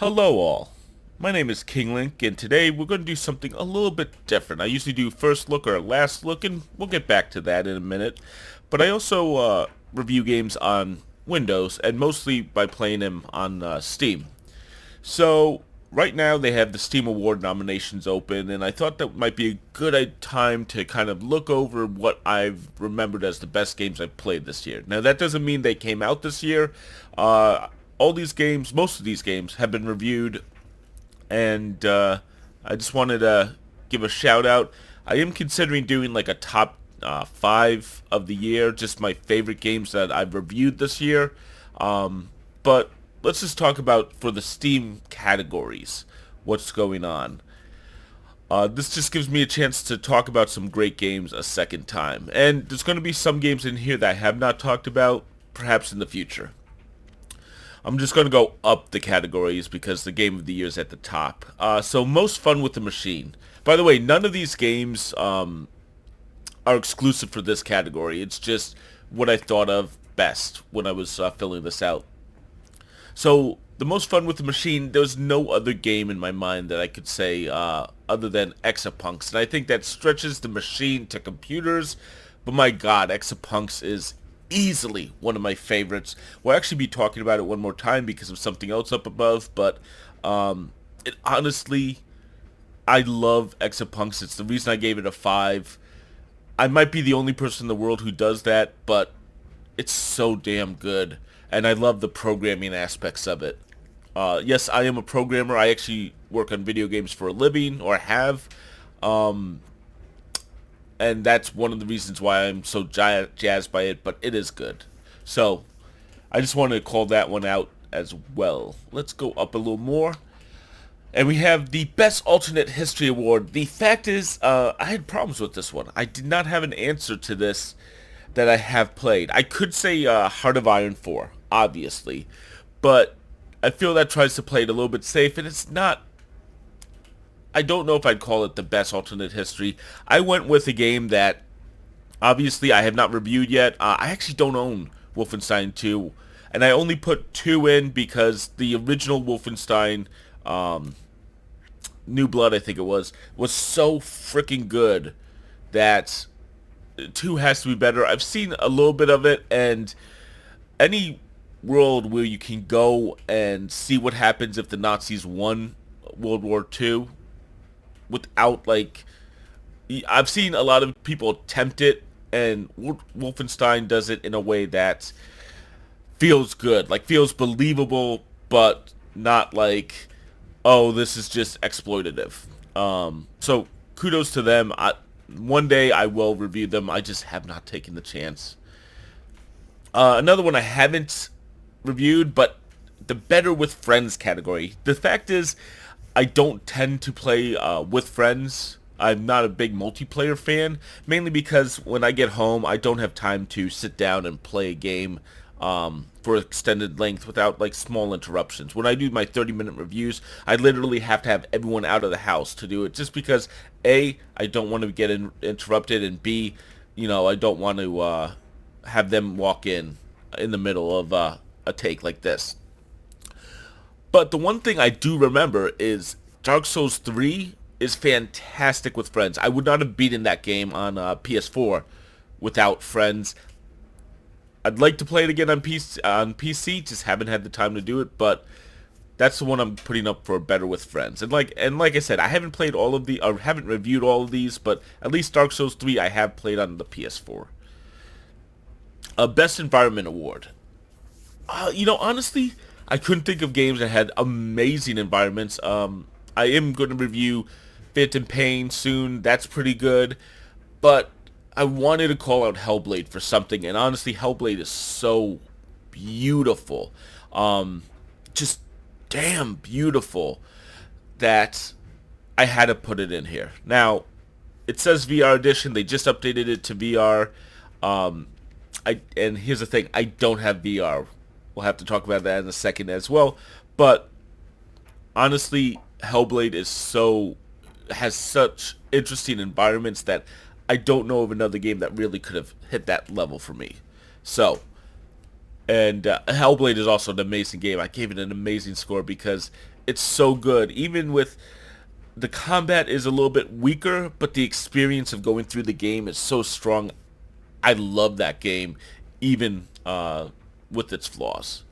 Hello all. My name is King Link, and today we're going to do something a little bit different. I usually do first look or last look, and we'll get back to that in a minute. But I also review games on Windows, and mostly by playing them on Steam. So right now they have the Steam Award nominations open, and I thought that might be a good time to kind of look over what I've remembered as the best games I've played this year. Now that doesn't mean they came out this year. All these games, most of these games, have been reviewed, and I just wanted to give a shout out. I am considering doing like a top 5 of the year, just my favorite games that I've reviewed this year. But let's just talk about for the Steam categories, what's going on. This just gives me a chance to talk about some great games a second time. And there's going to be some games in here that I have not talked about, perhaps in the future. I'm just going to go up the categories because the game of the year is at the top. So most fun with the machine. By the way, none of these games are exclusive for this category. It's just what I thought of best when I was filling this out. So the most fun with the machine, there was no other game in my mind that I could say other than Exapunks. And I think that stretches the machine to computers. But my god, Exapunks is easily one of my favorites. We'll actually be talking about it one more time because of something else up above, but it honestly, I love Exapunks. It's the reason I gave it a 5. I might be the only person in the world who does that, but it's so damn good, and I love the programming aspects of it. Yes, I am a programmer. I actually work on video games for a living, or have. And that's one of the reasons why I'm so jazzed by it, but it is good. So, I just wanted to call that one out as well. Let's go up a little more. And we have the Best Alternate History Award. The fact is, I had problems with this one. I did not have an answer to this that I have played. I could say Heart of Iron 4, obviously. But I feel that tries to play it a little bit safe, and it's not. I don't know if I'd call it the best alternate history. I went with a game that, obviously, I have not reviewed yet. I actually don't own Wolfenstein 2, and I only put 2 in because the original Wolfenstein, New Blood, I think it was so freaking good that 2 has to be better. I've seen a little bit of it, and any world where you can go and see what happens if the Nazis won World War II, without, like, I've seen a lot of people attempt it, and Wolfenstein does it in a way that feels good, like feels believable, but not like, oh, this is just exploitative. So kudos to them. One day I will review them. I just have not taken the chance. Another one I haven't reviewed, but the Better with Friends category. The fact is, I don't tend to play with friends. I'm not a big multiplayer fan, mainly because when I get home, I don't have time to sit down and play a game for extended length without like small interruptions. When I do my 30-minute reviews, I literally have to have everyone out of the house to do it, just because A, I don't want to get interrupted, and B, I don't want to have them walk in the middle of a take like this. But the one thing I do remember is Dark Souls 3 is fantastic with friends. I would not have beaten that game on PS4 without friends. I'd like to play it again on PC, just haven't had the time to do it, but that's the one I'm putting up for Better with Friends. And like I said, I haven't played all of the, or haven't reviewed all of these, but at least Dark Souls 3 I have played on the PS4. Best Environment Award. Honestly, I couldn't think of games that had amazing environments. I am going to review Phantom Pain soon. That's pretty good. But I wanted to call out Hellblade for something. And honestly, Hellblade is so beautiful. Just damn beautiful that I had to put it in here. Now, it says VR Edition. They just updated it to VR. And here's the thing. I don't have VR. We'll have to talk about that in a second as well. But honestly, Hellblade has such interesting environments that I don't know of another game that really could have hit that level for me. And Hellblade is also an amazing game. I gave it an amazing score because it's so good. Even with the combat is a little bit weaker, but the experience of going through the game is so strong. I love that game, even with its flaws.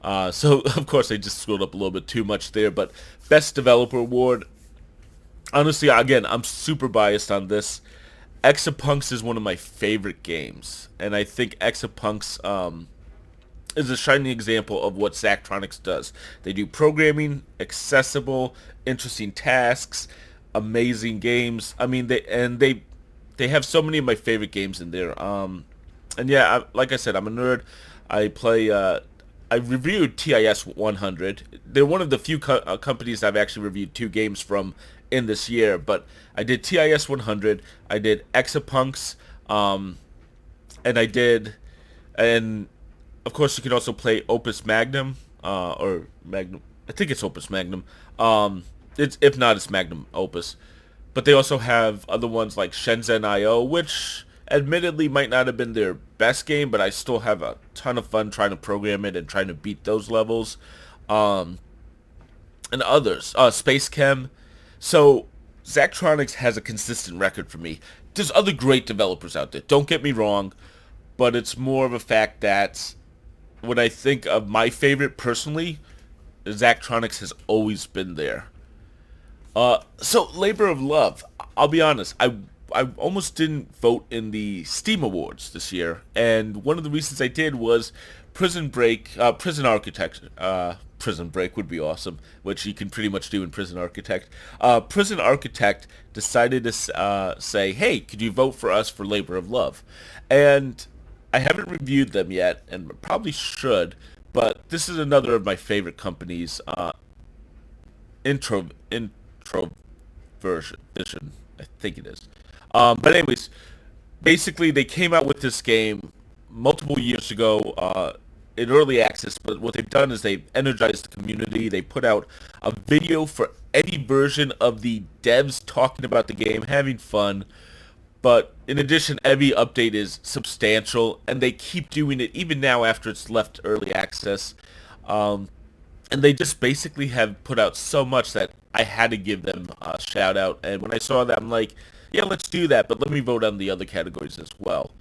So of course I just screwed up a little bit too much there, but best developer award. Honestly, again, I'm super biased on this. Exapunks is one of my favorite games, and I think Exapunks is a shining example of what Zachtronics does. They do programming, accessible, interesting tasks, amazing games. I mean, they have so many of my favorite games in there. And yeah, like I said, I'm a nerd. I play. I reviewed TIS 100. They're one of the few companies I've actually reviewed two games from in this year. But I did TIS 100. I did Exapunks. And I did, and of course you can also play Opus Magnum, or Magnum. I think it's Opus Magnum. It's if not, it's Magnum Opus. But they also have other ones like Shenzhen IO, which admittedly might not have been their best game, but I still have a ton of fun trying to program it and trying to beat those levels. Um, and others, Space Chem. So Zachtronics has a consistent record for me. There's other great developers out there. Don't get me wrong, but it's more of a fact that when I think of my favorite personally, Zachtronics has always been there. So Labor of Love. I'll be honest. I almost didn't vote in the Steam Awards this year, and one of the reasons I did was Prison Break, Prison Architect. Prison Break would be awesome, which you can pretty much do in Prison Architect. Prison Architect decided to say, "Hey, could you vote for us for Labor of Love?" And I haven't reviewed them yet, and probably should. But this is another of my favorite companies. Intro version. I think it is. But anyways, basically they came out with this game multiple years ago in early access. But what they've done is they've energized the community. They put out a video for any version of the devs talking about the game, having fun. But in addition, every update is substantial, and they keep doing it even now after it's left early access. Um, and they just basically have put out so much that I had to give them a shout out. And when I saw that, I'm like, yeah, let's do that, but let me vote on the other categories as well.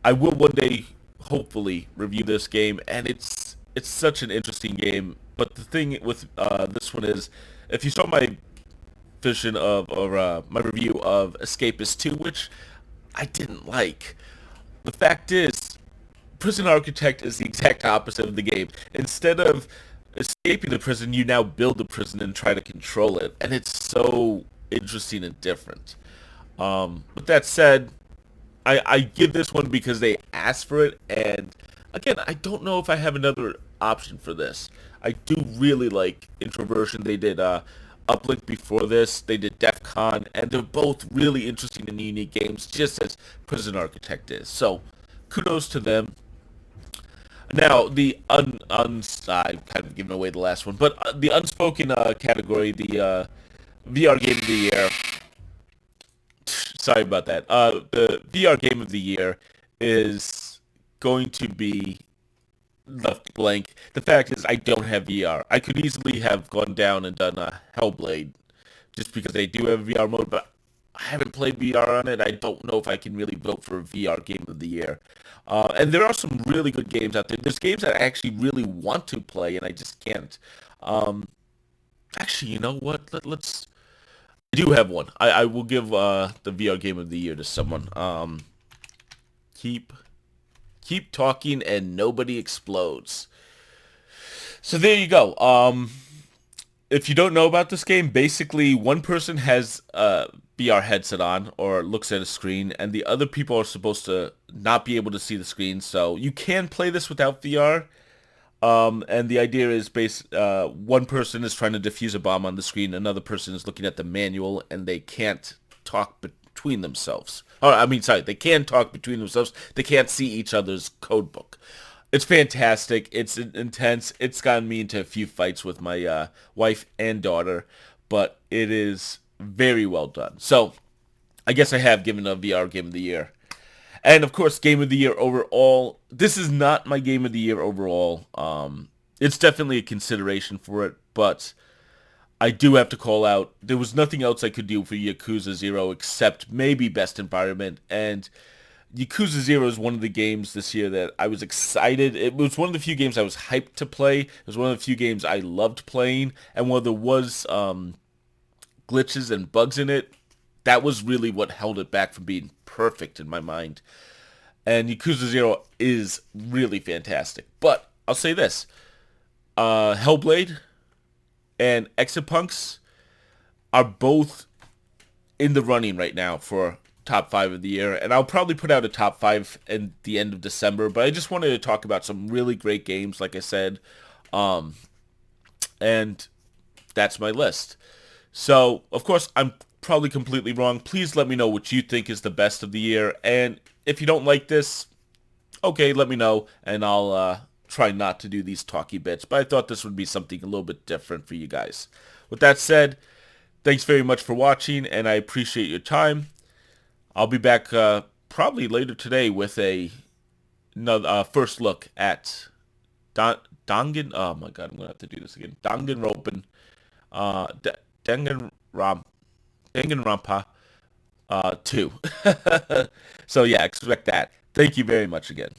I will one day, hopefully, review this game, and it's such an interesting game. But the thing with this one is, if you saw my vision of, or my review of Escapist 2, which I didn't like, the fact is, Prison Architect is the exact opposite of the game. Instead of escaping the prison, you now build the prison and try to control it, and it's so interesting and different. With that said, I give this one because they asked for it, and again, I don't know if I have another option for this. I do really like Introversion. They did Uplink before this. They did DEF CON, and they're both really interesting and unique games, just as Prison Architect is. So, kudos to them. Now, I'm kind of giving away the last one, but the unspoken category, the VR Game of the Year. Sorry about that. The VR Game of the Year is going to be left blank. The fact is, I don't have VR. I could easily have gone down and done a Hellblade, just because they do have a VR mode, but I haven't played VR on it. I don't know if I can really vote for a VR Game of the Year. And there are some really good games out there. There's games that I actually really want to play, and I just can't. Um, Actually, you know what? Let's. I do have one. I will give the VR Game of the Year to someone. Keep keep talking, and nobody explodes. So there you go. If you don't know about this game, basically one person has a VR headset on or looks at a screen, and the other people are supposed to not be able to see the screen. So you can play this without VR. And the idea is one person is trying to defuse a bomb on the screen, another person is looking at the manual, and they can't talk between themselves. Or, I mean, sorry, they can talk between themselves. They can't see each other's code book. It's fantastic. It's intense. It's gotten me into a few fights with my wife and daughter, but it is very well done. So, I guess I have given a VR Game of the Year. And of course, Game of the Year overall. This is not my Game of the Year overall. It's definitely a consideration for it, but I do have to call out, there was nothing else I could do for Yakuza 0 except maybe Best Environment, and Yakuza 0 is one of the games this year that I was excited. It was one of the few games I was hyped to play. It was one of the few games I loved playing, and while there was glitches and bugs in it, that was really what held it back from being perfect in my mind. And Yakuza 0 is really fantastic. But I'll say this, Hellblade and Exapunks are both in the running right now for top 5 of the year, and I'll probably put out a top 5 at the end of December, but I just wanted to talk about some really great games, like I said, and that's my list. So, of course, I'm probably completely wrong. Please let me know what you think is the best of the year, and if you don't like this, okay, let me know, and I'll try not to do these talky bits, but I thought this would be something a little bit different for you guys. With that said, thanks very much for watching, and I appreciate your time. I'll be back probably later today with another first look at Dangan. Oh my god, I'm gonna have to do this again. Danganronpa, Danganronpa 2. So yeah, expect that. Thank you very much again.